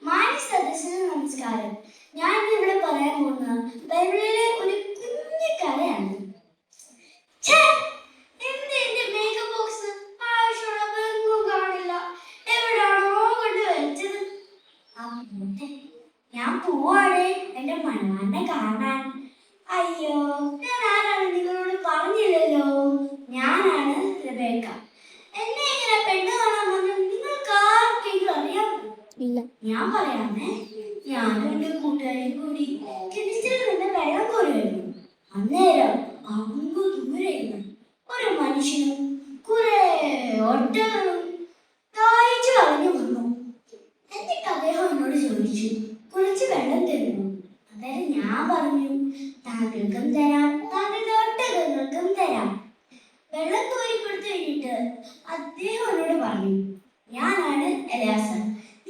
മാന്യ സദസ്സിന് നമസ്കാരം. ഞാൻ ഇവിടെ പറയാൻ പോകുന്ന ബൈബിളിലെ ഒരു കുഞ്ഞു കഥയാണ്. എന്റെ മേക്കപ്പ് ബോക്സ് ആവശ്യമുള്ളതൊന്നും കാണില്ല, എവിടാണോ കൊണ്ട് വെച്ചത്. ഞാൻ പോവാണേ എന്റെ മണവാനെ കാണാൻ. അയ്യോ, ഞാൻ ആരാണ് നിങ്ങളോട് പറഞ്ഞില്ലല്ലോ. ഞാനാണ് റെബേക്ക. എന്നെ ഇങ്ങനെ പെണ്ണ് കാണാൻ വന്ന് നിങ്ങൾക്ക് ആർക്കെങ്കിലും അറിയാമോ? ഇല്ല. ഞാൻ പറയാമേ. ഞാനും എന്റെ കൂട്ടുകാരും കൂടി കിണറ്റിൽ നിന്ന് വെള്ളം കോരുമായിരുന്നു. അന്നേരം അങ്ങ് ദൂരെയിരുന്നു ഒരു മനുഷ്യനും കുറെ ഒട്ടകളും ദാഹിച്ചു കളഞ്ഞു വന്നു. എന്നിട്ട് അദ്ദേഹം എന്നോട് ചോദിച്ചു, കുറച്ച് വെള്ളം തരുന്നു. അന്നേരം ഞാൻ പറഞ്ഞു, താങ്കൾക്കും തരാം, താങ്കളുടെ ഒട്ടകങ്ങൾക്കും തരാം. വെള്ളം കോരി കൊടുത്തു കഴിഞ്ഞിട്ട് അദ്ദേഹം എന്നോട് പറഞ്ഞു, ഞാനാണ് എലിയാസർ,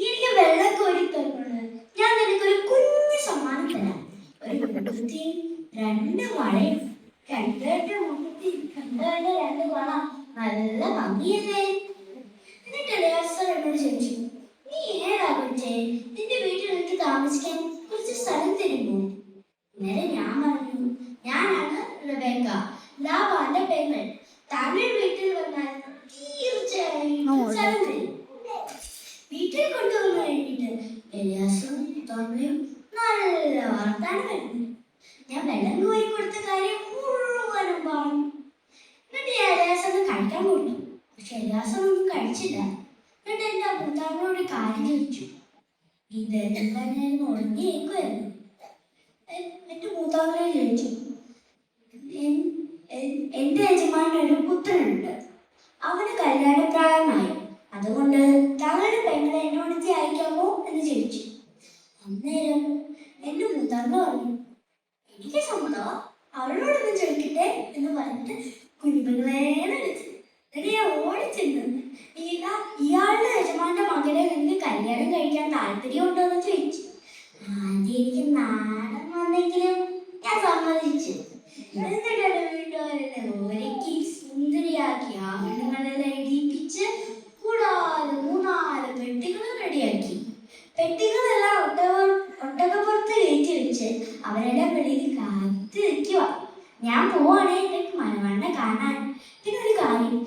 എനിക്ക് വെള്ളം കോരി തന്നത്, ഞാൻ നിനക്കൊരു കുഞ്ഞു സമ്മാനം തരാം. ഒരു മുക്കുത്തിയും രണ്ട് വളയും. കണ്ടേണ്ട മുക്കുത്തി, കണ്ടേണ്ട രണ്ട് വള, നല്ല ഭംഗിയല്ലേ? എന്നിട്ട് എലിയാസർ എന്നോട് ചോദിച്ചു, നീ ഏതാ കൊച്ചേ, നിന്റെ വീട്ടിൽ എനിക്ക് താമസിക്കാൻ കുറച്ച് സ്ഥലം തരുമോ? അന്നേരം ഞാൻ പറഞ്ഞു, ഞാനാണ് റെബേക്ക, ലാബാന്റെ പെങ്ങൾ. താങ്കൾ വീട്ടിൽ വന്നാൽ തീർച്ചയായും സ്ഥലം തരും. വീട്ടിൽ കൊണ്ടുവന്നു കഴിഞ്ഞിട്ട് എലിയാസും തോമയും നല്ല വർത്താനമായിരുന്നു. ഞാൻ വെള്ളം കോരി കൊടുത്ത കാര്യം മുഴുവനും പറഞ്ഞു. എന്നിട്ട് ഞാൻ എലിയാസൊന്ന് കഴിക്കാൻ കൊടുത്തു. പക്ഷെ എലിയാസൊന്നും കഴിച്ചില്ല. എന്നിട്ട് എന്റെ മൂത്താങ്ങളോട് കാര്യം ചോദിച്ചു. ഇതെല്ലാം ഞാൻ ഉറങ്ങിയേക്കുമായിരുന്നു. എന്റെ മൂത്താങ്ങളെ ചോദിച്ചു, എന്റെ യജമാനൊരു ഒരു പുത്രനുണ്ട്, അവന് കല്യാണപ്രായമായി, അതുകൊണ്ട് താങ്കളുടെ പെങ്ങളെ എന്നോട് അയക്കാമോ എന്ന് ചോദിച്ചു. അന്നേരം എന്റെ മൂത്താങ്ക പറഞ്ഞു, എനിക്ക് സമ്മതമാ, അവളോടൊന്ന് ചോദിക്കട്ടെ എന്ന് പറഞ്ഞിട്ട് കുഞ്ഞുങ്ങളെ വിളിച്ചു. എന്നിട്ട് ഞാൻ ഓടിച്ചെന്ന്, ഇയാളുടെ യജമാന്റെ മകനെ നിനക്ക് കല്യാണം കഴിക്കാൻ താല്പര്യമുണ്ടോ എന്ന് ചോദിച്ചു. ആദ്യം എനിക്ക് നാടൻ വന്നെങ്കിലും ഞാൻ സമ്മതിച്ചു. എന്നിട്ട് വീട്ടുകാരെന്നെ ഒരുക്കി സുന്ദരിയാക്കി ആഭരണങ്ങളെല്ലാം ഇടിപ്പിച്ച് കൂടാതെ 3-4 പെട്ടികളും റെഡിയാക്കി. പെട്ടികളെല്ലാം ഒട്ടകപ്പുറത്ത് കയറ്റി വെച്ച് അവരെല്ലാം വെളിയിൽ കാത്തു നിൽക്കുക. ഞാൻ പോവാണേ എന്റെ മണവാളിനെ കാണാൻ. പിന്നെ ഒരു കാര്യം,